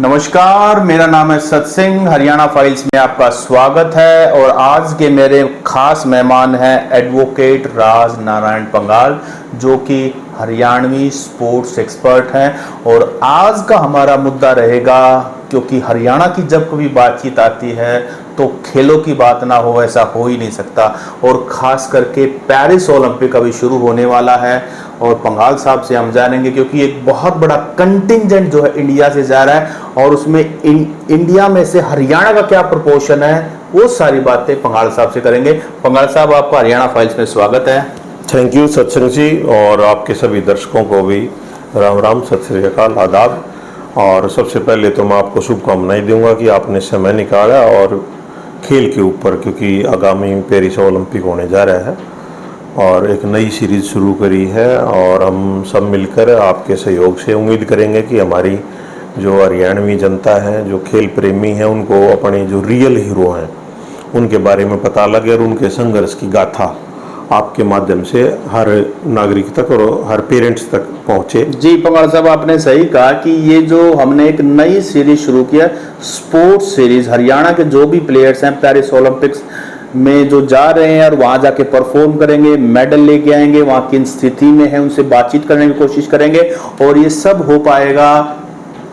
नमस्कार, मेरा नाम है सत्सिंह। हरियाणा फाइल्स में आपका स्वागत है। और आज के मेरे खास मेहमान हैं एडवोकेट राज नारायण पंगाल, जो कि हरियाणवी स्पोर्ट्स एक्सपर्ट हैं। और आज का हमारा मुद्दा रहेगा, क्योंकि हरियाणा की जब कभी बातचीत आती है तो खेलों की बात ना हो, ऐसा हो ही नहीं सकता। और ख़ास करके पेरिस ओलंपिक अभी शुरू होने वाला है और पंगाल साहब से हम जानेंगे, क्योंकि एक बहुत बड़ा कंटिंजेंट जो है इंडिया से जा रहा है और उसमें इंडिया में से हरियाणा का क्या प्रोपोर्शन है, वो सारी बातें पंगाल साहब से करेंगे। पंगाल साहब, आपका हरियाणा फाइल्स में स्वागत है। थैंक यू सत्संग जी, और आपके सभी दर्शकों को भी राम राम, सत श्री अकाल, आदाब। और सबसे पहले तो मैं आपको शुभकामनाएं दूंगा कि आपने समय निकाला और खेल के ऊपर, क्योंकि आगामी पेरिस ओलंपिक होने जा रहा है और एक नई सीरीज शुरू करी है। और हम सब मिलकर आपके सहयोग से उम्मीद करेंगे कि हमारी जो हरियाणवी जनता है, जो खेल प्रेमी हैं, उनको अपने जो रियल हीरो हैं उनके बारे में पता लगे और उनके संघर्ष की गाथा आपके माध्यम से हर नागरिक तक और हर पेरेंट्स तक पहुंचे। जी पंगाल साहब, आपने सही कहा कि ये जो हमने एक नई सीरीज शुरू किया, स्पोर्ट्स सीरीज, हरियाणा के जो भी प्लेयर्स हैं पेरिस ओलंपिक्स में जो जा रहे हैं और वहां जाके परफॉर्म करेंगे, मेडल लेके आएंगे, वहां किन स्थिति में है उनसे बातचीत करने की कोशिश करेंगे। और ये सब हो पाएगा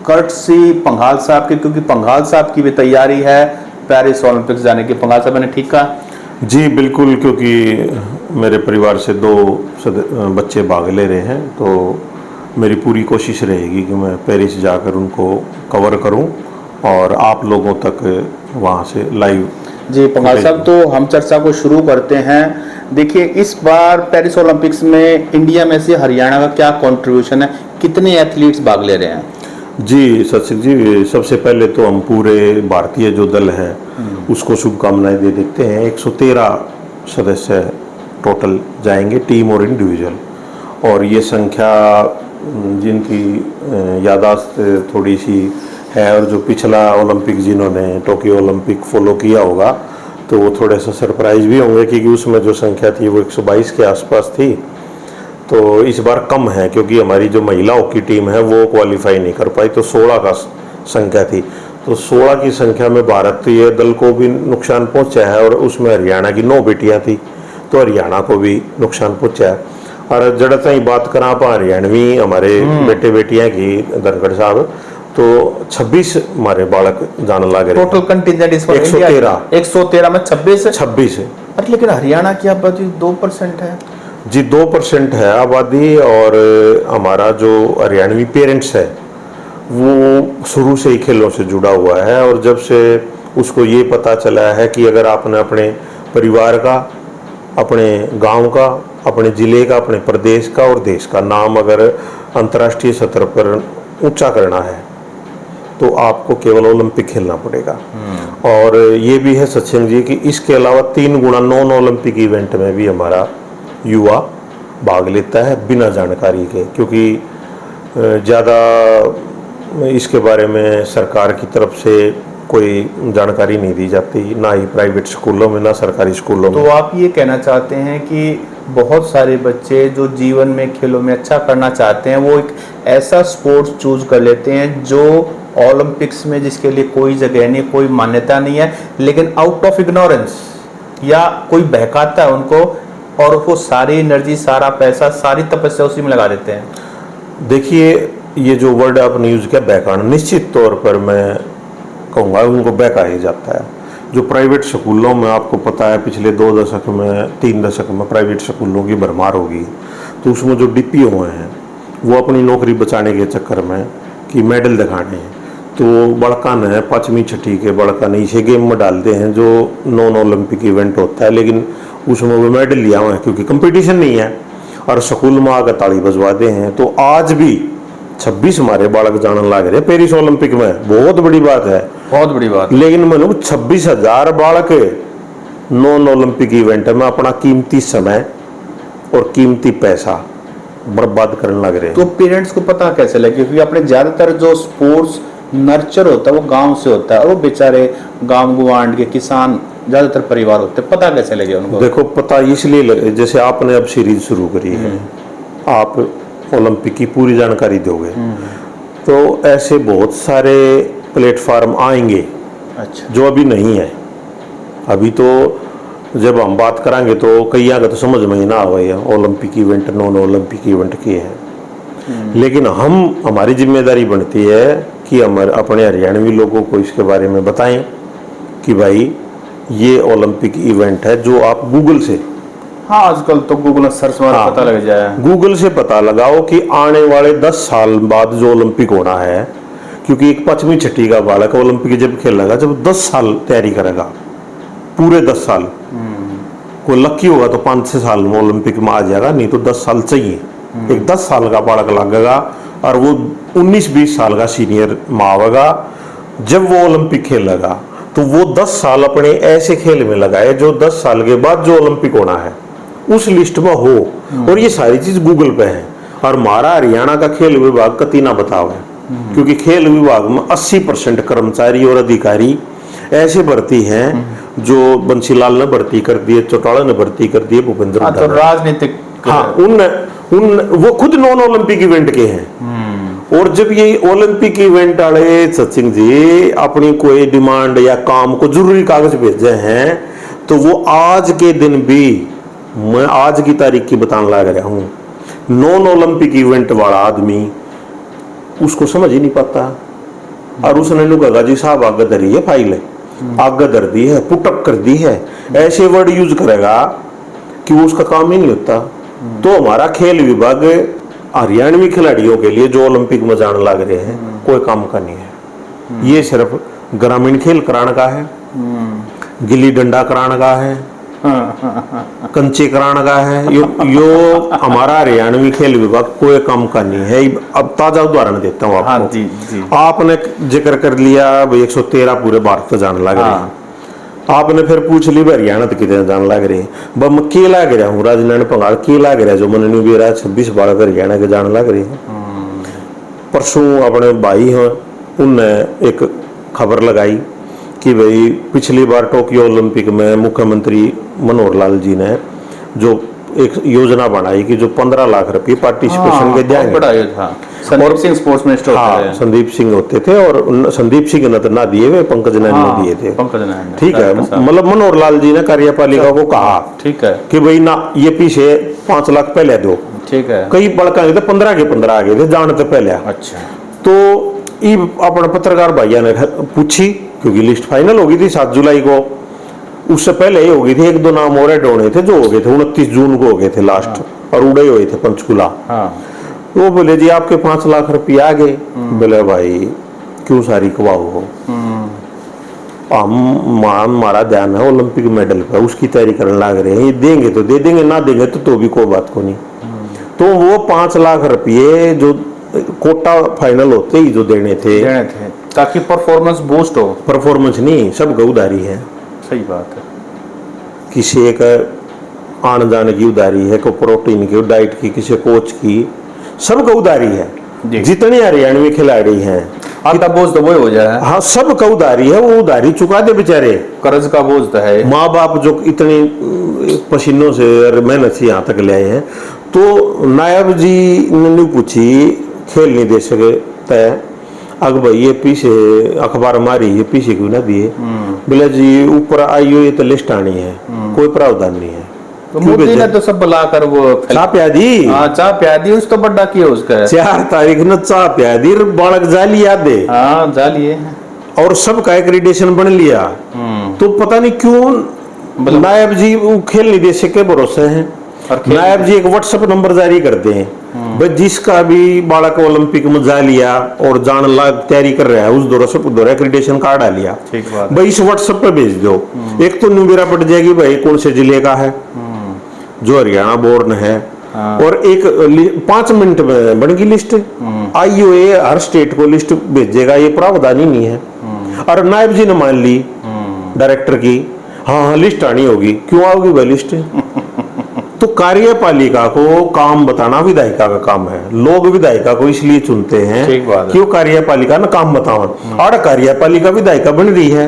कर्टसी पंगाल साहब के, क्योंकि पंगाल साहब की भी तैयारी है पेरिस ओलंपिक्स जाने की। पंगाल साहब, मैंने ठीक कहा? जी बिल्कुल, क्योंकि मेरे परिवार से 2 बच्चे भाग ले रहे हैं, तो मेरी पूरी कोशिश रहेगी कि मैं पेरिस जाकर उनको कवर करूं और आप लोगों तक वहां से लाइव। जी पंगाल साहब, तो हम चर्चा को शुरू करते हैं। देखिए, इस बार पेरिस ओलंपिक्स में इंडिया में से हरियाणा का क्या कंट्रीब्यूशन है, कितने एथलीट्स भाग ले रहे हैं? जी सचिव जी, सबसे पहले तो हम पूरे भारतीय जो दल है उसको शुभकामनाएं दे देते हैं। 113 सदस्य टोटल जाएंगे, टीम और इंडिविजुअल। और ये संख्या जिनकी यादाश्त थोड़ी सी है और जो पिछला ओलंपिक जिन्होंने टोक्यो ओलंपिक फॉलो किया होगा, तो वो थोड़े सा सरप्राइज भी होंगे, क्योंकि उसमें जो संख्या थी वो 122 के आसपास थी। तो इस बार कम है, क्योंकि हमारी जो महिला हॉकी टीम है वो क्वालिफाई नहीं कर पाई, तो 16 का संख्या थी। तो 16 की संख्या में भारतीय दल को भी नुकसान पहुंचा है और उसमें हरियाणा की 9 बेटियां थी, तो हरियाणा को भी नुकसान पहुंचा है। और जड़ता ही बात करा आप हरियाणवी हमारे बेटे बेटियां की, धनखड़ साहब, तो 26 हमारे बालक जाने लगे। टोटल कंटिंजेंट इस 113 में 26 है। अरे लेकिन हरियाणा की आबादी 2% है। जी 2% है आबादी। और हमारा जो हरियाणवी पेरेंट्स है वो शुरू से ही खेलों से जुड़ा हुआ है, और जब से उसको ये पता चला है कि अगर आपने अपने परिवार का, अपने गांव का, अपने ज़िले का, अपने प्रदेश का और देश का नाम अगर अंतर्राष्ट्रीय स्तर पर ऊंचा करना है तो आपको केवल ओलंपिक खेलना पड़ेगा। और ये भी है सचिन जी कि इसके अलावा 3 गुना नॉन ओलंपिक इवेंट में भी हमारा युवा भाग लेता है बिना जानकारी के, क्योंकि ज़्यादा इसके बारे में सरकार की तरफ से कोई जानकारी नहीं दी जाती, ना ही प्राइवेट स्कूलों में, ना सरकारी स्कूलों में। तो आप ये कहना चाहते हैं कि बहुत सारे बच्चे जो जीवन में खेलों में अच्छा करना चाहते हैं, वो एक ऐसा स्पोर्ट्स चूज कर लेते हैं जो ओलंपिक्स में जिसके लिए कोई जगह नहीं, कोई मान्यता नहीं है, लेकिन आउट ऑफ इग्नोरेंस या कोई बहकाता है उनको, और वो सारी एनर्जी, सारा पैसा, सारी तपस्या उसी में लगा देते हैं। देखिए, ये जो वर्ड आपने यूज किया बहकाना, निश्चित तौर पर मैं कहूँगा उनको बहकाया जाता है। जो प्राइवेट स्कूलों में आपको पता है पिछले 2 दशक में, 3 दशक में प्राइवेट स्कूलों की भरमार होगी, तो उसमें जो डीपीओ हैं वो अपनी नौकरी बचाने के चक्कर में कि मेडल दिखाने हैं, तो बड़का ने 5वीं 6ठी के बड़का ने इसे गेम में डालते हैं जो नॉन ओलंपिक इवेंट होता है, लेकिन उसमें वो मेडल लिया हुआ है क्योंकि कंपटीशन नहीं है, और स्कूल में आकर ताली बजवाते हैं। तो आज भी 26 हमारे बालक जाने लग रहे पेरिस ओलंपिक में, बहुत बड़ी बात है, बहुत बड़ी बात। लेकिन मैंने 26,000 बालक नॉन ओलंपिक इवेंट में अपना कीमती समय और कीमती पैसा बर्बाद करने लग रहे हैं। तो पेरेंट्स को पता कैसे लगे? क्योंकि अपने ज्यादातर जो स्पोर्ट्स नर्चर होता है वो गांव से होता है, और वो बेचारे गांव गुवांढ के किसान ज्यादातर परिवार होते हैं, पता कैसे लगे उनको? देखो, पता इसलिए लगे, जैसे आपने अब सीरीज शुरू करी है, आप ओलंपिक की पूरी जानकारी दोगे, तो ऐसे बहुत सारे प्लेटफार्म आएंगे अच्छा। जो अभी नहीं है। अभी तो जब हम बात करेंगे तो कई आगे तो समझ में ही ना आवे Olympic event non Olympic event की है। लेकिन हमारी जिम्मेदारी बनती है कि हम अपने हरियाणवी लोगों को इसके बारे में बताएं कि भाई ये ओलंपिक इवेंट है, जो आप गूगल से, हाँ आजकल तो गूगल में सर्च मार हाँ, पता लग जाए। गूगल से पता लगाओ कि आने वाले 10 साल बाद जो ओलंपिक होना है, क्योंकि एक 5वीं छठी का बालक ओलंपिक जब खेलेगा, जब 10 साल तैयारी करेगा, पूरे 10 साल, कोई लकी होगा तो 5-6 साल में ओलंपिक में आ जाएगा, नहीं तो 10 साल चाहिए। एक 10 साल का बालक लगेगा और वो 19-20 साल का सीनियर में आवेगा। जब वो ओलंपिक खेलेगा तो वो 10 साल अपने ऐसे खेल में लगाए जो 10 साल के बाद जो ओलंपिक होना है उस लिस्ट में हो। और ये सारी चीज गूगल पे है। और हमारा हरियाणा का खेल विभाग कती ना बताओ है, क्योंकि खेल विभाग में 80% कर्मचारी और अधिकारी ऐसे भर्ती हैं जो बंसीलाल ने भर्ती कर दिए, चौटाला ने भर्ती कर दिए, भूपेंद्र हाँ, तो राजनीतिक, हाँ, उन वो खुद नॉन ओलंपिक इवेंट के हैं। और जब ये ओलंपिक इवेंट वाले सचिन जी अपनी कोई डिमांड या काम को जरूरी कागज भेजे हैं, तो वो आज के दिन भी, मैं आज की तारीख की बताने लग रहा हूं, नॉन ओलंपिक इवेंट वाला आदमी उसको समझ ही नहीं पाता। और उसने कहा जी साहब आगे धरी है फाइल है, आगे धर दी है, पुटअप कर दी है, ऐसे वर्ड यूज करेगा कि वो उसका काम ही नहीं होता। तो हमारा खेल विभाग हरियाणवी खिलाड़ियों के लिए जो ओलंपिक में जाने लग रहे हैं कोई काम का नहीं है। ये सिर्फ ग्रामीण खेल कराने का है, गिल्ली डंडा कराने का है, कंचे कराने का है। यो हमारा हरियाणवी खेल विभाग कोई काम का नहीं है। अब ताजा उदाहरण देता हूँ आपको। हाँ, जी, जी। आपने जिक्र कर लिया 113 पूरे भारत में जाने लग रहे हैं। आपने फिर पूछ ली हरियाणा तो कितने जाने लग रहे हैं। बम के लग रहा हूँ राजनारायण पंगाल के लग रहा है जो मन नहीं भी रहा 26 बालक हरियाणा के जाने लग रहे हैं। परसों अपने भाई हैं उनने एक खबर लगाई कि भाई पिछली बार टोक्यो ओलंपिक में मुख्यमंत्री मनोहर लाल जी ने जो एक योजना बनाई कि जो 15 लाख रुपए पार्टिसिपेशन के देंगे। बड़ा ये था। संदीप सिंह स्पोर्ट्स मिनिस्टर होते थे। संदीप सिंह होते थे और संदीप सिंह ने तो ना दिए हुए, पंकज नैन ने दिए थे। पंकज नैन, ठीक है, मतलब मनोहर लाल जी ने कार्यपालिका को कहा, ठीक है, कि भाई ना ये पीछे 5 लाख पहले दो। ठीक है। कई बड़का थे 15 के 15 आ गए थे जानते पहले। अच्छा। तो ये अपने पत्रकार भैया ने पूछी, क्योंकि लिस्ट फाइनल हो गई थी 7 जुलाई को, उससे पहले ही हो गई थी। 1-2 नाम और ऐड होने थे जो हो गए थे 29 जून को हो गए थे लास्ट। और उड़े हुए थे पंचकुला। वो बोले जी आपके 5 लाख रुपये आ गए। बोले भाई क्यों सारी कबाओ, हमारा ध्यान है ओलंपिक मेडल पे, उसकी तैयारी करने लग रहे हैं। ये देंगे तो दे देंगे, ना देंगे तो भी कोई बात को नहीं। तो वो 5 लाख रुपये जो कोटा फाइनल होते ही जो देने थे ताकि परफॉर्मेंस बूस्ट हो। परफॉर्मेंस नहीं, सबका उधारी है। सही बात है। किसी एक आने जाने की उधारी है, कोई प्रोटीन की, डाइट की, किसी कोच की, सबका उधारी है। जितने हरियाणवी खिलाड़ी हैं आधा बोझ तो वही हो जाए। हाँ, सबका उधारी है, वो उधारी चुका दे बेचारे। कर्ज का बोझ तो है। माँ बाप जो इतनी पसीनों से और मेहनत से यहाँ तक ले आए हैं। तो नायब जी ने पूछी खेल नहीं दे सके तय, अग भाई ये पीछे अखबार मारी, ये पीछे क्यों ना दिए। बोले जी ऊपर आई हो ये तो लिस्ट आनी है, कोई प्रावधान नहीं है। तो मोदी ने तो सब बुलाकर वो चाह प्या दी। हाँ, चाह प्या दी, उस तो बड़ा किया उसका। 4 तारीख ने चाह प्या दी, बालक जाली याद दे। हाँ, जालिए। और सबका एक्रीडेशन बन लिया। तो पता नहीं क्यों नायब जी वो खेल नहीं दे सके भरोसे हैं। नायब जी एक व्हाट्सएप नंबर जारी करते हैं, भाई जिसका भी बालक ओलंपिक में जा लिया और जान लाग तैयारी कर रहा है उस दौरा एक्रीडेशन कार्ड आ लिया, भाई इस व्हाट्सएप पे भेज दो। एक तो न्यूमेरा पड़ जाएगी भाई कौन से जिले का है, जो हरियाणा बोर्न है। और एक 5 मिनट में बन गई लिस्ट। आईओए हर स्टेट को लिस्ट भेजेगा, ये प्रावधान ही नहीं है। और नायब जी ने मान ली डायरेक्टर की, हाँ लिस्ट आनी होगी। क्यों आओगी भाई लिस्ट? तो कार्यपालिका को काम बताना विधायिका का काम है। लोग विधायिका को इसलिए चुनते हैं कि वो कार्यपालिका ना काम बताओ, और कार्यपालिका विधायिका बन रही है।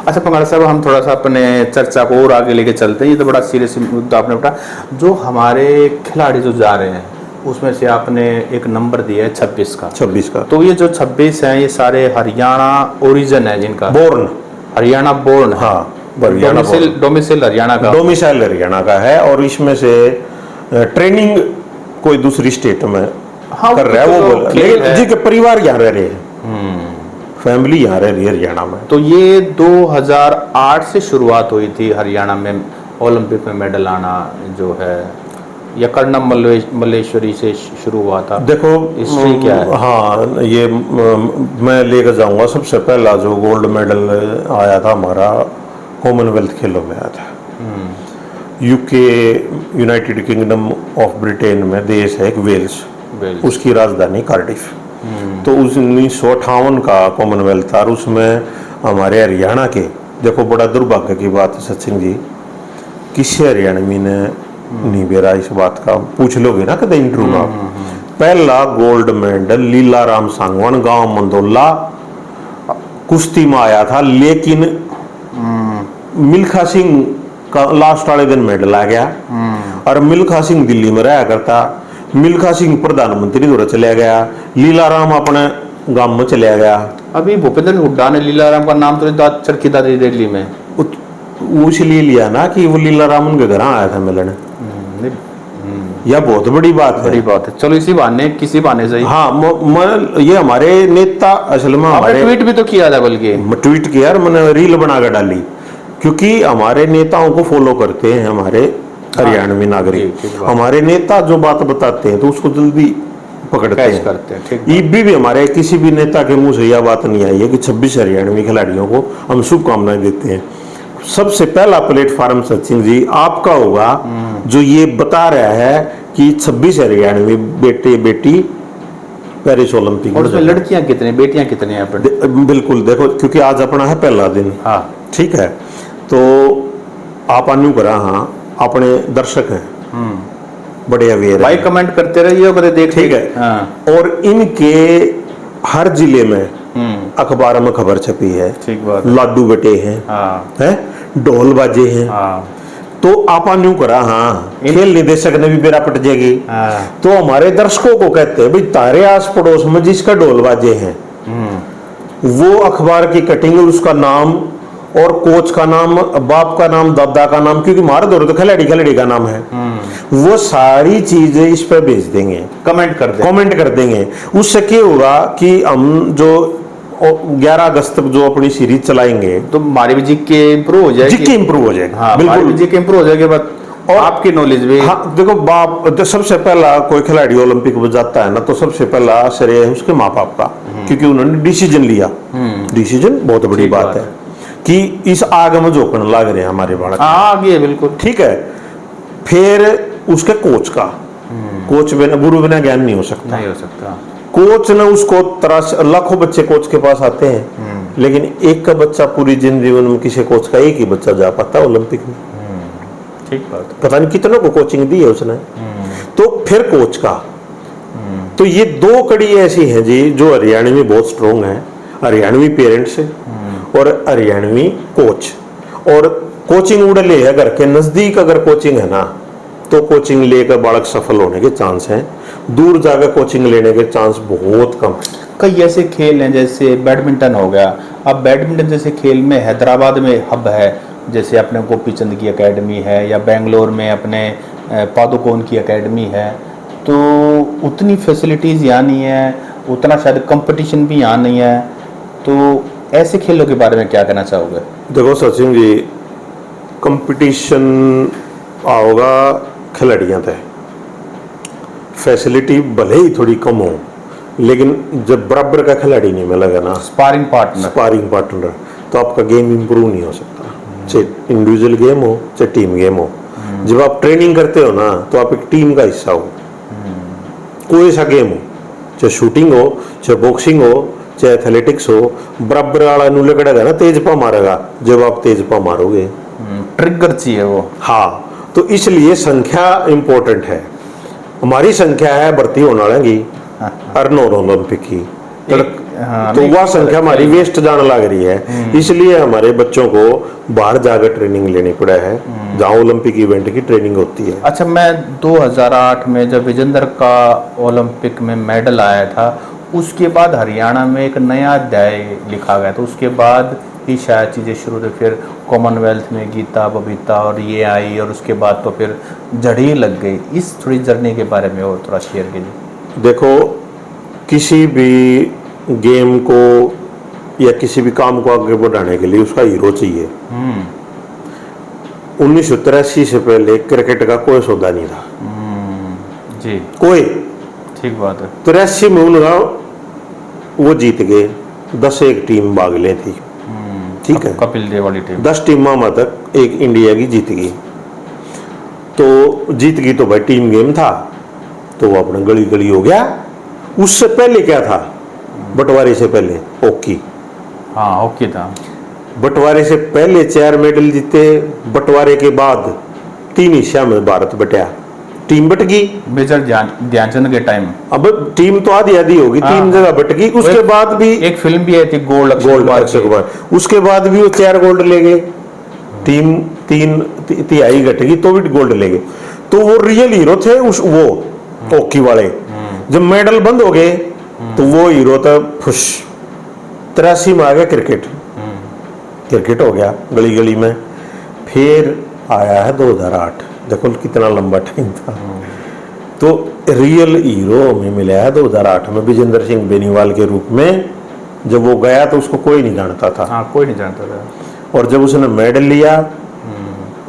अच्छा पंगाल साहब, हम थोड़ा सा अपने चर्चा को और आगे लेके चलते हैं। ये तो बड़ा सीरियस मुद्दा आपने उठाया। जो हमारे खिलाड़ी जो जा रहे हैं उसमें से आपने एक नंबर दिया है 26 का। 26 का तो ये जो 26 हैं ये सारे हरियाणा ओरिजिन है जिनका, बोर्न, हरियाणा बोर्न। हाँ हरियाणा डोमिसाइल हरियाणा का, डोमिसाइल हरियाणा का है। और इसमें से ट्रेनिंग कोई दूसरी स्टेट में हाँ, कर रहा है वो बोला, खेल लेकिन है। जी के परिवार यहाँ रह रहे हैं, फैमिली यहाँ रह रही है हरियाणा में। तो ये 2008 से शुरुआत हुई थी हरियाणा में ओलंपिक में मेडल आना जो है, या कर्णम मल्लेश्वरी से शुरू हुआ था? देखो हिस्ट्री क्या है? हाँ ये मैं लेकर जाऊंगा। सबसे पहला जो गोल्ड मेडल आया था हमारा कॉमनवेल्थ खेलों में आया था। UK, United kingdom of Britain में देश है एक वेल्स, उसकी राजधानी कार्डिफ। तो उस 1958 का कॉमनवेल्थ था और उसमें हमारे हरियाणा के, देखो बड़ा दुर्भाग्य की बात है सचिन जी, किसी हरियाणवी ने नहीं बेरा इस बात का, पूछ लोगे ना कदे इंटरव्यू में आप। पहला गोल्ड मेडल लीलाराम सांगवान गांव मंदोला कुश्ती में आया था, लेकिन मिल्खा सिंह का लास्ट वाले दिन मेडल आ गया। और मिल्खा सिंह दिल्ली में रहा करता, मिल्खा सिंह प्रधानमंत्री द्वारा चला गया, लीलाराम अपने गांव में चला गया। अभी भूपेंद्र हुड्डा ने लीलाराम का नाम तो चरखी था दिल्ली में, इसलिए लिया ना कि वो लीलाराम उनके घर आया था मिलने। यह बहुत बड़ी बात है, बड़ी बात है। चलो इसी बहाने, किसी बहाने से ही। हाँ ये हमारे नेता असल में हमारे ट्वीट भी तो किया था, बल्कि ट्वीट किया और मैंने रील बनाकर डाली, क्योंकि हमारे नेताओं को फॉलो करते हैं हमारे हरियाणवी नागरिक। हमारे नेता जो बात बताते हैं तो उसको जल्दी पकड़ते हैं। ये भी हमारे किसी भी नेता के मुंह से यह बात नहीं आई है कि 26 हरियाणवी खिलाड़ियों को हम शुभकामनाएं देते हैं। सबसे पहला प्लेटफॉर्म सचिन जी आपका होगा जो ये बता रहा है कि 26 हरियाणवी बेटे बेटी पेरिस ओलंपिक। और उसमें लड़कियां कितनी, बेटियां कितनी हैं? बिल्कुल, देखो क्योंकि आज अपना है पहला दिन। हाँ ठीक है, तो आप अनु करा, हाँ अपने दर्शक हैं बड़े अवेयर भाई, कमेंट करते रहिए और देख। ठीक है। हाँ। और इनके हर जिले में अखबार में खबर छपी है, ठीक बात, लाडू बटे हैं, है ढोल बाजे हैं। तो आप न्यू करा, हाँ खेल निदेशक ने भी बेरा पट जाएगी। तो हमारे दर्शकों को कहते हैं भाई तारे आस पड़ोस में जिसका ढोल बाजे हैं वो अखबार की कटिंग, उसका नाम और कोच का नाम, बाप का नाम, दादा का नाम, क्योंकि हमारे दौर तो खिलाड़ी का नाम है, वो सारी चीजें इस पर भेज देंगे, कमेंट कर देंगे। उससे क्या होगा कि हम जो 11 अगस्त तक जो अपनी सीरीज चलाएंगे तो हमारी भी जीके इंप्रूव हो जाएगी, जीके इंप्रूव हो जाएगी। हाँ, बिल्कुल जीके इंप्रूव हो जाएगी। और आपकी नॉलेज भी, हाँ देखो बाप तो सबसे पहला कोई खिलाड़ी ओलंपिक में जाता है ना तो सबसे पहला श्रेय है उसके माँ बाप का, क्योंकि उन्होंने डिसीजन लिया। डिसीजन बहुत बड़ी बात है कि इस आग में झोंकने लग रहे हैं हमारे बालक, आगे बिल्कुल ठीक है। फिर उसके कोच का, कोच बिना गुरु बिना ज्ञान नहीं हो सकता। कोच ने उसको लाखों बच्चे कोच के पास आते हैं, लेकिन एक का बच्चा पूरी जीवन में किसी कोच का एक ही बच्चा जा पाता है ओलंपिक में। ठीक बात, पता नहीं कितनों को कोचिंग दी है उसने। तो फिर कोच का, तो ये दो कड़ी ऐसी हैं जी जो हरियाणवी बहुत स्ट्रोंग है, हरियाणवी पेरेंट्स और हरियाणवी कोच। और कोचिंग उड़ले है घर के नजदीक, अगर कोचिंग है ना तो कोचिंग लेकर बालक सफल होने के चांस हैं, दूर जाकर कोचिंग लेने के चांस बहुत कम है। कई ऐसे खेल हैं जैसे बैडमिंटन हो गया, अब बैडमिंटन जैसे खेल में हैदराबाद में हब है, जैसे अपने गोपी चंद की एकेडमी है, या बेंगलोर में अपने पादुकोण की एकेडमी है, तो उतनी फैसिलिटीज़ यहाँ नहीं है, उतना शायद कंपटीशन भी यहाँ नहीं है। तो ऐसे खेलों के बारे में क्या कहना चाहोगे? देखो सचिन जी, कंपटीशन आओगा खिलाड़ियाँ तय, फैसिलिटी भले ही थोड़ी कम हो, लेकिन जब बराबर का खिलाड़ी नहीं मिलेगा ना, स्पारिंग पार्टनर, तो आपका गेम इंप्रूव नहीं हो सकता, चाहे इंडिविजुअल गेम हो चाहे टीम गेम हो। जब आप ट्रेनिंग करते हो ना तो आप एक टीम का हिस्सा हो, कोई सा गेम हो, चाहे शूटिंग हो, चाहे बॉक्सिंग हो, चाहे एथलेटिक्स हो, बराबर वाला नू लगड़ेगा ना, तेज पा मारेगा। जब आप तेज पा मारोगे ट्रिगर चाहिए वो, हाँ, तो इसलिए संख्या इंपॉर्टेंट है। हमारी संख्या है भर्ती होने वाली अर्नो ओलंपिक की हाँ, तो नहीं, वह संख्या हमारी वेस्ट जाने लग रही है। इसलिए हमारे बच्चों को बाहर जाकर ट्रेनिंग लेनी पड़ा है, जहाँ ओलंपिक इवेंट की ट्रेनिंग होती है। अच्छा, मैं 2008 में जब विजेंद्र का ओलंपिक में मेडल आया था, उसके बाद हरियाणा में एक नया अध्याय लिखा गया, तो उसके बाद ही शायद चीज़ें शुरू हुई। फिर कॉमनवेल्थ में गीता बबीता और ये आई, और उसके बाद तो फिर जड़ी लग गई। इस थोड़ी जर्नी के बारे में और थोड़ा शेयर कीजिए। देखो, किसी भी गेम को या किसी भी काम को आगे बढ़ाने के लिए उसका हीरो चाहिए। 1983 से पहले क्रिकेट का कोई सौदा नहीं था। जी, कोई। ठीक बात है। 83 में उनका वो जीत गए, 10-1 टीम भाग ले थी, ठीक है, कपिल देव वाली टीम। 10 टीमां में तक एक इंडिया की जीत गई। तो जीत गई तो भाई टीम गेम था, तो वो अपना गली गली हो गया। उससे पहले क्या था, बंटवारे से पहले हॉकी। हाँ, हॉकी था। बंटवारे से पहले 4 मेडल जीते, बंटवारे के बाद 3 हिस्सा में भारत बटा, टीम बट गई। मेजर ध्यानचंद के टाइम। अब टीम तो आधी आधी होगी, 3 जगह बट गई। उसके बाद भी एक फिल्म भी आई थी, गोल्ड अक्षय कुमार, उसके बाद भी वो 4 गोल्ड ले गए। टीम 3 तिहाई घट गई तो भी गोल्ड ले गए। तो वो रियल हीरो थे उस वो हॉकी वाले। जब मेडल बंद हो गए तो वो हीरो था फुश। 83 में आ गया क्रिकेट। क्रिकेट हो गया गली गली में। फिर आया है 2008, देखो कितना लंबा टाइम था। तो रियल हीरो हमें मिला है 2008 में विजेंद्र सिंह बेनीवाल के रूप में। जब वो गया तो उसको कोई नहीं जानता था। हाँ, कोई नहीं जानता था। और जब उसने मेडल लिया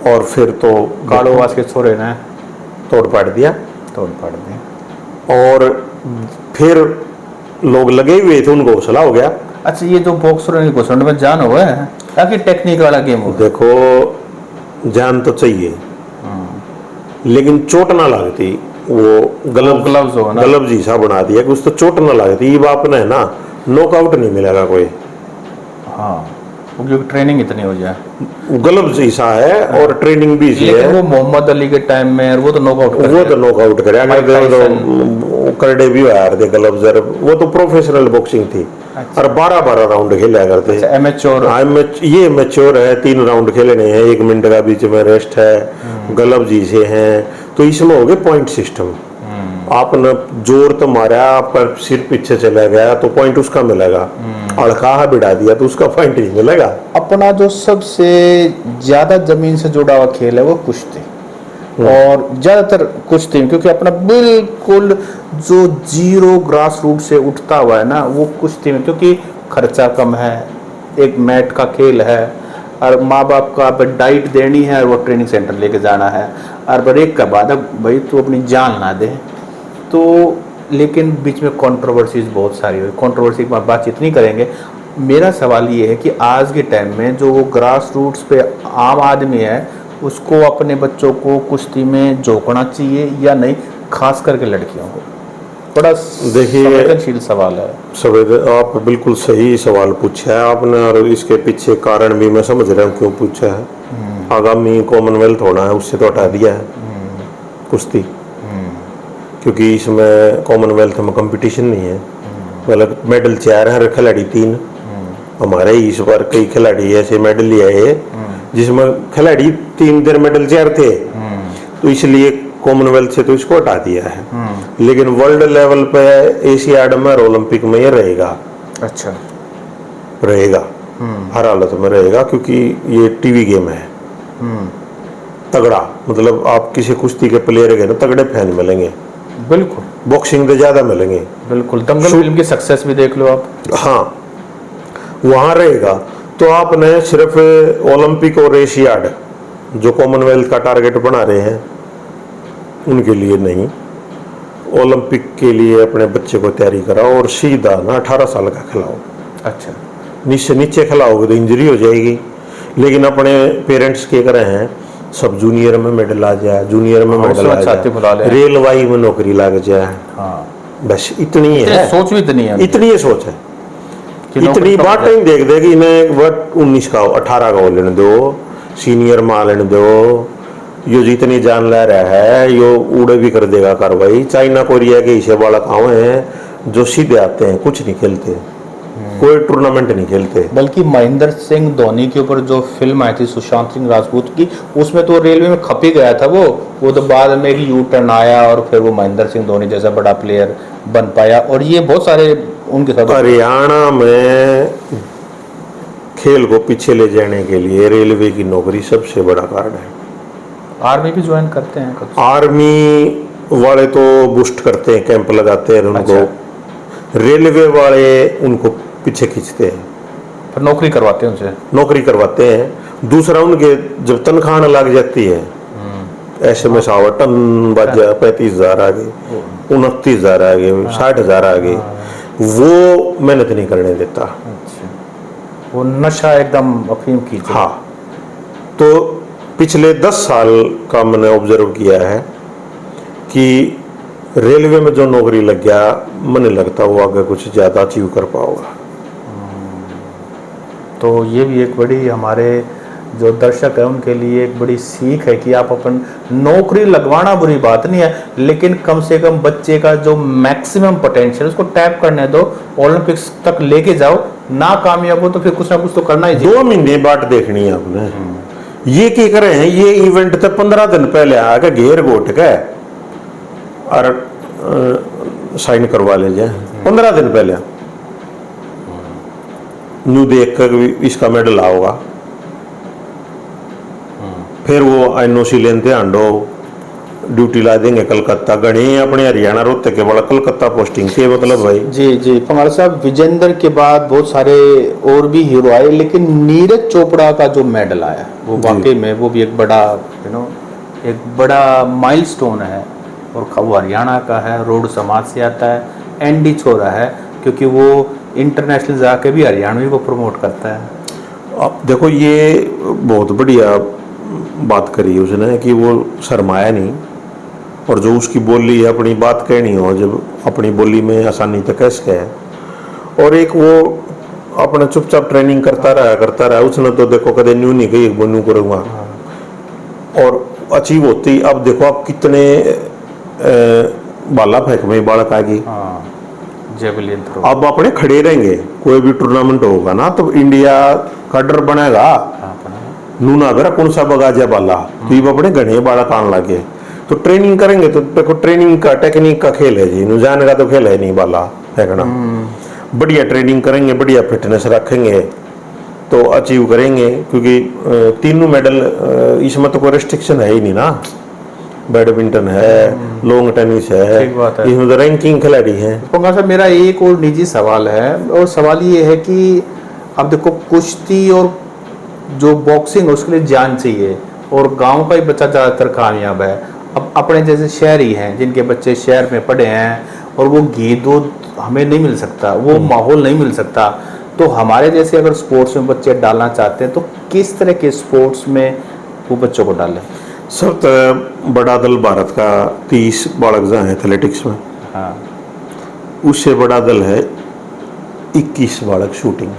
और फिर तो कालोवास के छोरे ने तोड़ पाड़ दिया। और फिर लोग लगे हुए थे, उनको हौसला हो गया। अच्छा, ये जो बॉक्सर की घुसंड में जान हुआ है, ताकि टेक्निक वाला गेम हो। देखो, जान तो चाहिए, लेकिन चोट ना लगती। वो ग्लव्स हो ना, ग्लव्स जैसा बना दिया कि उसको चोट ना लगती। ये बाप ने ना नॉकआउट नहीं मिलेगा कोई। हाँ, क्योंकि ट्रेनिंग इतनी हो जाए। ग्लव्स जैसा है और ट्रेनिंग भी इसी है। वो मोहम्मद अली के टाइम में वो तो नॉकआउट करे। करडे भी यार थे ग्लव्स। वो तो प्रोफेशनल बॉक्सिंग थी। अच्छा। और 12-12 राउंड खेला करते। अच्छा, एमेच्योर। ये मैच्योर है, 3 राउंड खेलने हैं, 1 मिनट का बीच में रेस्ट है, ग्लव्स जैसे हैं। तो इसमें हो गए पॉइंट सिस्टम। आपने जोर तो मारा, आपका सिर पीछे चला गया तो पॉइंट उसका मिलेगा। अड़का बिड़ा दिया तो उसका पॉइंट ही मिलेगा। अपना जो सबसे ज्यादा जमीन से जुड़ा हुआ खेल है वो कुश्ती, और ज्यादातर कुश्ती में, क्योंकि अपना बिल्कुल जो जीरो ग्रास रूट से उठता हुआ है ना, वो कुश्ती में, क्योंकि खर्चा कम है, एक मैट का खेल है, और माँ बाप का डाइट देनी है, और वो ट्रेनिंग सेंटर लेके जाना है, और ब्रेक के बाद अब भाई तू अपनी जान ना दे। तो लेकिन बीच में कंट्रोवर्सीज बहुत सारी हुई। कंट्रोवर्सी की बातचीत नहीं करेंगे। मेरा सवाल ये है कि आज के टाइम में जो वो ग्रास रूट्स पे आम आदमी है, उसको अपने बच्चों को कुश्ती में झोंकना चाहिए या नहीं, खास करके लड़कियों को? बड़ा देखिए, संवेदनशील सवाल है। आप बिल्कुल सही सवाल पूछा है आपने, और इसके पीछे कारण भी मैं समझ रहा हूँ क्यों पूछा है। आगामी कॉमनवेल्थ होना है, उससे तो हटा दिया है कुश्ती, क्योंकि इसमें कॉमनवेल्थ में कंपटीशन नहीं है। मतलब मेडल 4 है, खिलाड़ी 3। हमारे इस बार कई खिलाड़ी ऐसे मेडल ले आए जिसमें खिलाड़ी 3 मेडल 4 थे, तो इसलिए कॉमनवेल्थ से तो इसको हटा दिया है। लेकिन वर्ल्ड लेवल पे एशियाड में और ओलंपिक में ये रहेगा। अच्छा, रहेगा, हर हालत में रहेगा, क्योंकि ये टीवी गेम है। तगड़ा, मतलब आप किसी कुश्ती के प्लेयर के ना तगड़े फैन मिलेंगे। बिल्कुल, बॉक्सिंग तो ज्यादा मिलेंगे। बिल्कुल, दंगल फिल्म की सक्सेस भी देख लो आप। हाँ, वहां रहेगा। तो आपने सिर्फ ओलंपिक और एशियाड जो कॉमनवेल्थ का टारगेट बना रहे हैं उनके लिए नहीं, ओलंपिक के लिए अपने बच्चे को तैयारी कराओ, और सीधा ना 18 साल का खिलाओ। अच्छा, नीचे खिलाओगे तो इंजरी हो जाएगी। लेकिन अपने पेरेंट्स क्या कर रहे हैं, सब जूनियर में मेडल आ जाए, जूनियर में मेडल आ जाए, रेलवाई में नौकरी लग जाए। हाँ, बस इतनी है सोच भी इतनी है। इतनी ये सोच है। इतनी बात नहीं देख दे कि इन्हें वर्ड 19 का 18 का लेने दो, सीनियर मां लेने दो। यो जितनी जान ले रहा है यो उड़े भी कर देगा कार्रवाई। चाइना कोरिया के हिस्से वाला गाँव है जो सीधे आते हैं, कुछ नहीं खेलते। कोई टूर्नामेंट नहीं खेलते। बल्कि महेंद्र सिंह धोनी के ऊपर जो फिल्म आई थी सुशांत सिंह राजपूत की, उसमें तो रेलवे में खप ही गया था वो तो बाद में एक यू टर्न आया और फिर वो महेंद्र सिंह धोनी जैसा बड़ा प्लेयर बन पाया। और ये बहुत सारे उनके साथ। हरियाणा में खेल को पीछे ले जाने के लिए रेलवे की नौकरी सबसे बड़ा कारण है। आर्मी भी ज्वाइन करते हैं कुछ? आर्मी वाले तो बूस्ट करते हैं, कैंप लगाते हैं उनको। अच्छा। रेलवे वाले उनको पीछे खींचते हैं, फिर नौकरी करवाते हैं उनसे। नौकरी करवाते हैं। दूसरा, उनके जब तनख्वाह लग जाती है, ऐसे में सावटन बज जाए 35,000 आ गए, 29,000 आ गए, 60,000 आ गए, वो मेहनत नहीं करने देता। अच्छा, वो नशा एकदम अफीम की। हाँ, तो पिछले 10 साल का मैंने ऑब्जर्व किया है कि रेलवे में जो नौकरी लग गया, मैंने लगता वो आगे कुछ ज़्यादा अचीव कर पाओगा। तो ये भी एक बड़ी हमारे जो दर्शक है उनके लिए एक बड़ी सीख है कि आप अपन नौकरी लगवाना बुरी बात नहीं है, लेकिन कम से कम बच्चे का जो मैक्सिमम पोटेंशियल उसको टैप करने दो, ओलंपिक्स तक लेके जाओ। ना कामयाब हो तो फिर कुछ ना कुछ तो करना ही। 2 महीने बाट देखनी है आपने। ये क्या करे हैं, ये इवेंट तो 15 दिन पहले आके घेर घोट के और साइन करवा ले जाए। 15 दिन पहले न्यू देख कर इसका मेडल आओगा, फिर वो एनओसी लेते आंडो ड्यूटी ला देंगे कलकत्ता। गणे अपने हरियाणा रोहतक के बड़ा कलकत्ता पोस्टिंग के मतलब भाई। जी जी पंगाल साहब, विजेंद्र के बाद बहुत सारे और भी हीरो आए, लेकिन नीरज चोपड़ा का जो मेडल आया वो वाकई में वो भी एक बड़ा एक बड़ा माइलस्टोन है। और वो हरियाणा का है, रोड समाज से आता है, एनडी छोरा है, क्योंकि वो इंटरनेशनल जाके भी हरियाणवी को प्रमोट करता है। अब देखो, ये बहुत बढ़िया बात करी उसने कि वो शर्माया नहीं, और जो उसकी बोली है अपनी बात कहनी हो, जब अपनी बोली में आसानी तक कैसे है। और एक वो अपना चुपचाप ट्रेनिंग करता रहा। उसने तो देखो कदे न्यू नहीं गई वो न्यू करूँगा, और अचीव होती। अब देखो आप कितने बाला फेंक में बालक आएगी। Javelin throw. अब अपने खड़े रहेंगे, कोई भी टूर्नामेंट होगा ना तो इंडिया का डर बनेगा। नूना अगर कौन सा बगाजा बाला तो ये अपने घने बालक आने लगे, तो ट्रेनिंग करेंगे। तो देखो ट्रेनिंग का टेक्निक का खेल है जी, जाने का तो खेल है नहीं बाला फेंकना। बढ़िया ट्रेनिंग करेंगे, बढ़िया फिटनेस रखेंगे तो अचीव करेंगे। क्योंकि तीनों मेडल इसमें तो कोई रेस्ट्रिक्शन है ही नहीं ना। बैडमिंटन है, लॉन्ग टेनिस है, इसमें तो रैंकिंग खिलाड़ी है। पंगा साहब, मेरा एक और निजी सवाल है, और सवाल ये है कि अब देखो कुश्ती और जो बॉक्सिंग है उसके लिए जान चाहिए, और गांव का ही बच्चा ज़्यादातर कामयाब है। अब अपने जैसे शहरी हैं जिनके बच्चे शहर में पढ़े हैं और वो घी दूध हमें नहीं मिल सकता, वो माहौल नहीं मिल सकता, तो हमारे जैसे अगर स्पोर्ट्स में बच्चे डालना चाहते हैं तो किस तरह के स्पोर्ट्स में वो बच्चों को डालें? सर, तो बड़ा दल भारत का 30 बालक जहाँ है एथलेटिक्स में। हाँ, उससे बड़ा दल है 21 बालक शूटिंग।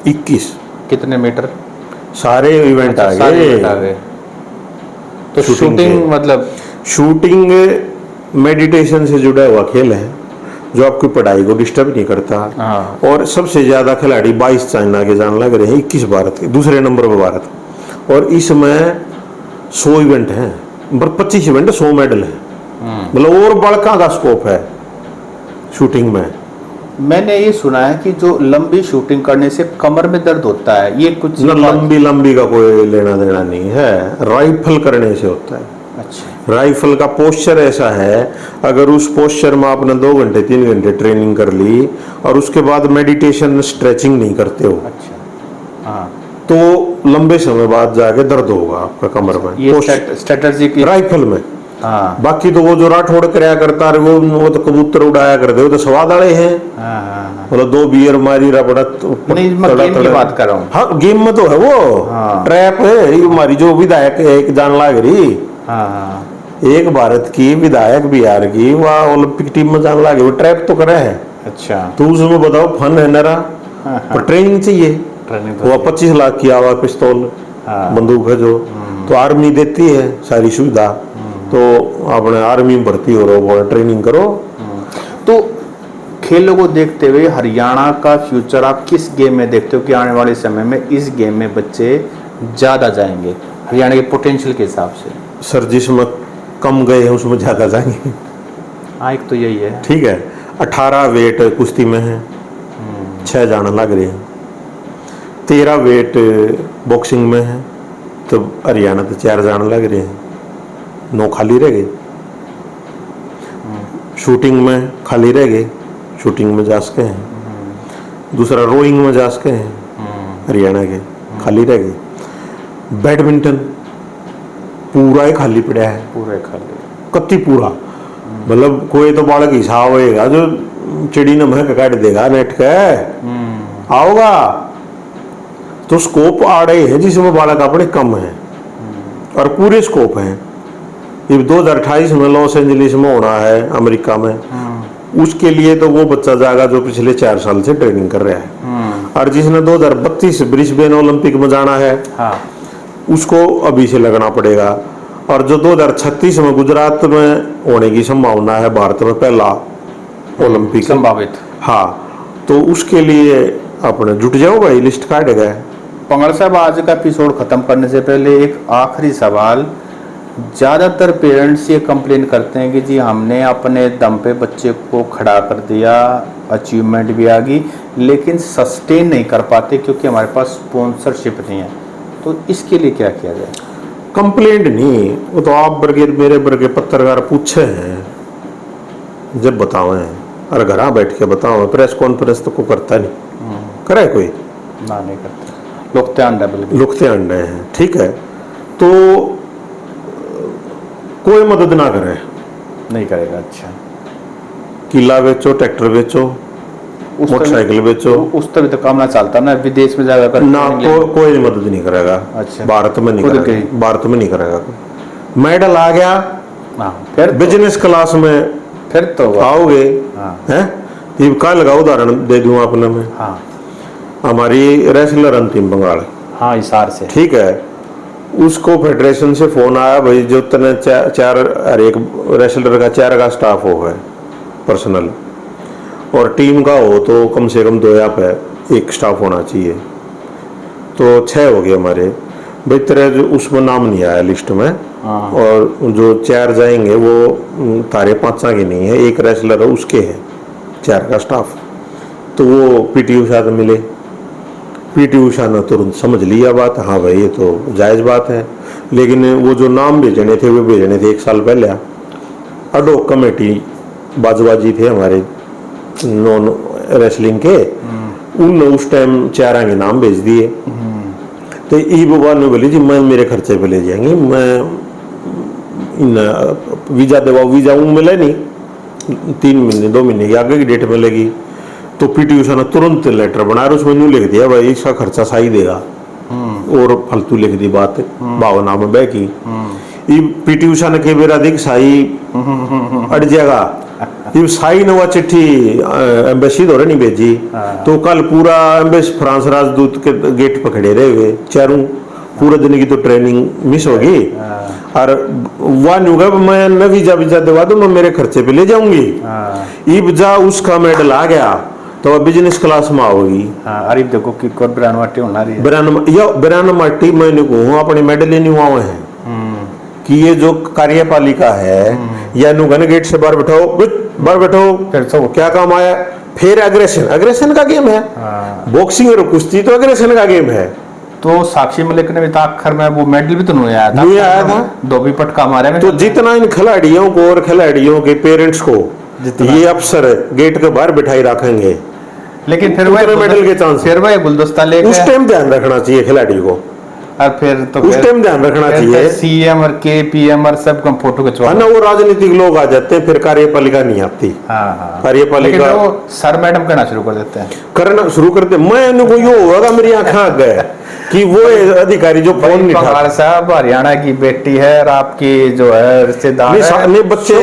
21 कितने मीटर? सारे इवेंट आ गए। तो शूटिंग मतलब शूटिंग मेडिटेशन से जुड़ा हुआ खेल है जो आपकी पढ़ाई को डिस्टर्ब नहीं करता। हाँ। और सबसे ज्यादा खिलाड़ी 22 चाइना के जान लग रहे हैं, 21 भारत के, दूसरे नंबर पर भारत। और इसमें 100 इवेंट हैं, 25 इवेंट, 100 मेडल है। मतलब और बड़का का स्कोप है शूटिंग में। मैंने ये सुना है कि जो लंबी शूटिंग करने से कमर में दर्द होता है, ये कुछ लंबी का कोई लेना देना नहीं है, राइफल करने से होता है। अच्छा। राइफल का पोस्चर ऐसा है, अगर उस पोस्चर में आपने 2 घंटे 3 घंटे ट्रेनिंग कर ली और उसके बाद मेडिटेशन स्ट्रेचिंग नहीं करते हो, अच्छा, हाँ, तो लंबे समय बाद जाके दर्द होगा आपका कमर में। ये स्ट्रेटजी की राइफल में। हाँ। बाकी तो वो जो राठौड़ कराया करता है वो तो कबूतर उड़ाया करते, वो तो स्वाद वाले हैं। हाँ। मतलब 2 बियर मारी रबड़ा नहीं, मैं गेम की बात कर रहा हूँ। हाँ, गेम में तो है वो। हाँ। ट्रैप है ये हमारी जो विधायक है एक जान लाग रही। हाँ। एक भारत की विधायक बिहार की, वह ओलंपिक टीम में जान लागे, वो ट्रैप तो करे है। अच्छा। तो उसमें बताओ फन है नरा। पर ट्रेनिंग चाहिए। वो 25 लाख की आवा पिस्तौल बंदूक है जो, तो आर्मी देती है सारी सुविधा। तो अपने आर्मी में भर्ती हो रहे हो, ट्रेनिंग करो। तो खेलों को देखते हुए हरियाणा का फ्यूचर आप किस गेम में देखते हो कि आने वाले समय में इस गेम में बच्चे ज़्यादा जाएंगे हरियाणा के पोटेंशियल के हिसाब से? सर जिसमें कम गए हैं उसमें ज़्यादा जाएंगे। हाँ, एक तो यही है। ठीक है, 18 वेट कुश्ती में है, 6 जाने लग रहे हैं। 13 वेट बॉक्सिंग में है, तो हरियाणा तो 4 जाने लग रहे हैं, 9 खाली रह गए। शूटिंग में खाली रह गए, शूटिंग में जा सके हैं। दूसरा रोइंग में जा सके हैं हरियाणा के, खाली रह गए। बैडमिंटन पूरा ही खाली पड़ा है, पूरे खाली कत्ती पूरा। मतलब कोई तो बालक हिसाब होएगा जो चिड़ी ने महक काट देगा नेट का आओगा, तो स्कोप आ रहे हैं जिसमें बालक अपने कम है और पूरे स्कोप हैं। ये 2028 में लॉस एंजलिस में होना है अमेरिका में, उसके लिए तो वो बच्चा जाएगा जो पिछले 4 साल से ट्रेनिंग कर रहा है। और जिसने 2032 ब्रिस्बेन ओलंपिक में जाना है, हाँ, उसको अभी से लगना पड़ेगा। और जो 2036 में गुजरात में होने की संभावना है, भारत में पहला ओलंपिक संभावित, हाँ, तो उसके लिए अपने जुट जाओ भाई, लिस्ट काटेगा। पंगड़ साहब, आज का एपिसोड खत्म करने से पहले एक आखिरी सवाल। ज़्यादातर पेरेंट्स ये कंप्लेन करते हैं कि जी हमने अपने दम पे बच्चे को खड़ा कर दिया, अचीवमेंट भी आ गई, लेकिन सस्टेन नहीं कर पाते क्योंकि हमारे पास स्पॉन्सरशिप नहीं है। तो इसके लिए क्या किया जाए? कंप्लेंट नहीं, वो तो आप वर्गे मेरे वर्गे पत्रकार पूछे हैं, जब बताओ हैं, और घर बैठ के बताओ। प्रेस कॉन्फ्रेंस तो को करता नहीं, करे कोई ना, नहीं करते, लुकते अंडे, बल्कि लुकते अंडे हैं। ठीक है, तो कोई मदद ना करे, नहीं करेगा। अच्छा, किला बेचो, ट्रैक्टर बेचो, मोटरसाइकिल बेचो, उस तरह तो काम ना चलता ना, विदेश में जाकर करते ना, हैं, कोई मदद नहीं करेगा। अच्छा, भारत में नहीं खुद करेगा, के। भारत में नहीं करेगा कोई। मेडल आ गया, हाँ, फिर बिजनेस क्लास में फिर तो आओगे, हाँ, हैं? ये कल का उदाहरण दे दूं आपने मैं, हाँ, हमारी रेसलर अंतिम बंगाल, हाँ, हिसार से, ठीक है, उसको फेडरेशन से फोन आया, भाई जो तने चार हर एक रेसलर का 4 का स्टाफ हो है पर्सनल, और टीम का हो तो कम से कम 2 या पे एक स्टाफ होना चाहिए, तो 6 हो गए हमारे। भाई तेरे जो उसमें नाम नहीं आया लिस्ट में, हाँ, और जो 4 जाएंगे वो तारे 5 की नहीं है, एक रेसलर है उसके है 4 का स्टाफ। तो वो पीटी उषा से मिले, पीटी उषा ने तुरंत समझ लिया बात, हाँ भाई ये तो जायज़ बात है। लेकिन वो जो नाम भेजने थे वो भेजने थे 1 साल पहले। अडोक कमेटी बाजवाजी थे हमारे नॉन रेसलिंग के, उनने उस टाइम 4 के नाम भेज दिए। तो ई बाबा ने बोली जी मैं मेरे खर्चे पे ले जाएंगे, मैं इन वीज़ा दबाओ, वीज़ा वो मिले नहीं, 3 महीने 2 महीने की आगे की डेट मिलेगी। तो पीटी उषा ने तुरंत लेटर बनाया, उसमें न्यू लिख दिया भाई इसका खर्चा सही देगा, और फालतू लिख दी बात, भावना में बह की। पीटी उषा ने कई बार अधिक साई अड़ जाएगा, ये साई ने वह चिट्ठी एम्बेसी दौरे नहीं भेजी, तो कल पूरा एम्बेसी फ्रांस राजदूत के गेट पकड़े रहे हुए चारों, पूरे दिन की तो ट्रेनिंग मिस होगी। और वह नहीं होगा मैं न वीजा दवा दूं, मैं मेरे खर्चे पे ले जाऊंगी। ईब जा उसका मेडल आ गया तो अब बिजनेस क्लास में आओगी। अरे देखो कि कोई ब्रानवाटी होना रही है, ब्रानवाटी मैंने कहूँ अपने मेडल ही नहीं हुआ है कि ये जो कार्यपालिका है, या नुगन गेट से बाहर बैठो, फिर तो क्या काम आया, फिर अग्रेशन का गेम है। बॉक्सिंग और कुश्ती तो अग्रेशन का गेम है। तो साक्षी मलिक ने भी तो आखिर में वो मेडल भी तो नहीं आया था, 2 भी पटका मारे में। तो जितना इन खिलाड़ियों को और खिलाड़ियों के पेरेंट्स को ये अफसर गेट के बाहर बिठाई रखेंगे, लेकिन फिर वह मेडल के चांस, फिर वह गुलदस्ता लेके उस टाइम ध्यान रखना चाहिए खिलाड़ी को, और फिर तो उस टाइम ध्यान रखना चाहिए। सीएम और केपीएम और सब कम फोटो खिंचवा ना, वो राजनीतिक लोग आ जाते हैं, फिर कार्यपालिका नहीं आती। कार्यपालिका सर मैडम कहना शुरू कर देते हैं, करना शुरू करते। मैं इनको यो होगा मेरी आंखें आ गए कि वो अधिकारी जो फोन नहीं उठा, साहब हरियाणा की बेटी है और आपकी जो है रिश्तेदार नहीं बच्चे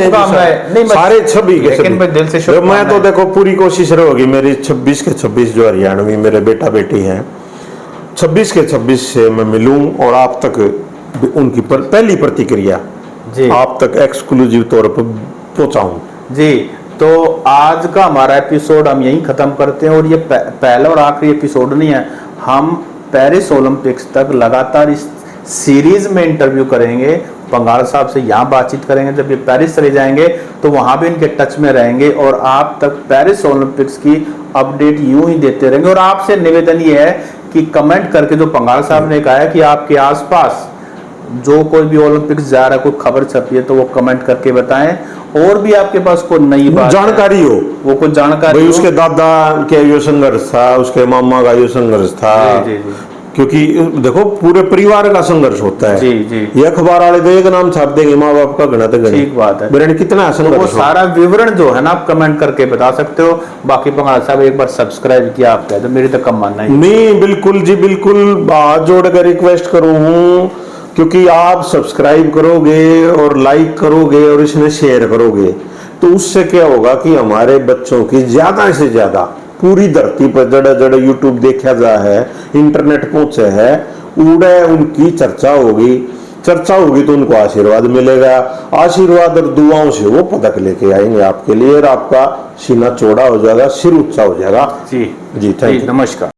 सारे 26 के, लेकिन मैं दिल से मैं तो देखो पूरी कोशिश रहेगी मेरी 26 के 26 जो हरियाणवी मेरे बेटा बेटी हैं, 26 के 26 से मैं मिलूं और आप तक उनकी पहली प्रतिक्रिया जी आप तक एक्सक्लूसिव तौर पर पहुंचाऊं। जी तो आज का हमारा एपिसोड हम यहीं ख़त्म करते हैं और ये पहला और आखिरी एपिसोड नहीं है। हम पेरिस ओलंपिक्स तक लगातार इस सीरीज में इंटरव्यू करेंगे। पंगाल साहब से यहाँ बातचीत करेंगे, जब ये पेरिस चले जाएंगे तो वहाँ भी इनके टच में रहेंगे और आप तक पेरिस ओलंपिक्स की अपडेट यूं ही देते रहेंगे। और आपसे निवेदन ये है कि कमेंट करके, जो पंगाल साहब ने कहा है कि आपके आसपास जो कोई भी ओलंपिक्स जा रहा है, कोई खबर छपी है, तो वो कमेंट करके बताएं। और भी आपके पास कोई नई बात जानकारी हो, वो कुछ जानकारी भाई उसके दादा के यो संघर्ष था, उसके मामा का यो संघर्ष था। जी जी। क्योंकि देखो पूरे परिवार का संघर्ष होता है। जी जी। ये अखबार वाले तो एक नाम छाप देंगे, माँ बाप का गणित गणित। ठीक बात है। मेरे कितना तो संघर्ष वो सारा विवरण जो है ना, आप कमेंट करके बता सकते हो। बाकी पंगाल साहब एक बार सब्सक्राइब किया आप कह, तो मेरी तो कम मानना है। नहीं, बिल्कुल जी बिल्कुल, हाथ जोड़कर रिक्वेस्ट करूँ हूँ, क्योंकि आप सब्सक्राइब करोगे और लाइक करोगे और इसमें शेयर करोगे तो उससे क्या होगा कि हमारे बच्चों की ज्यादा से ज्यादा पूरी धरती पर जड़े जड़े यूट्यूब देखा जा है, इंटरनेट पहुंचे है, उड़े उनकी चर्चा होगी तो उनको आशीर्वाद मिलेगा। आशीर्वाद और दुआओं से वो पदक लेके आएंगे आपके लिए और आपका सीना चौड़ा हो जाएगा, सिर ऊंचा हो जाएगा। जी जी, थैंक यू, नमस्कार।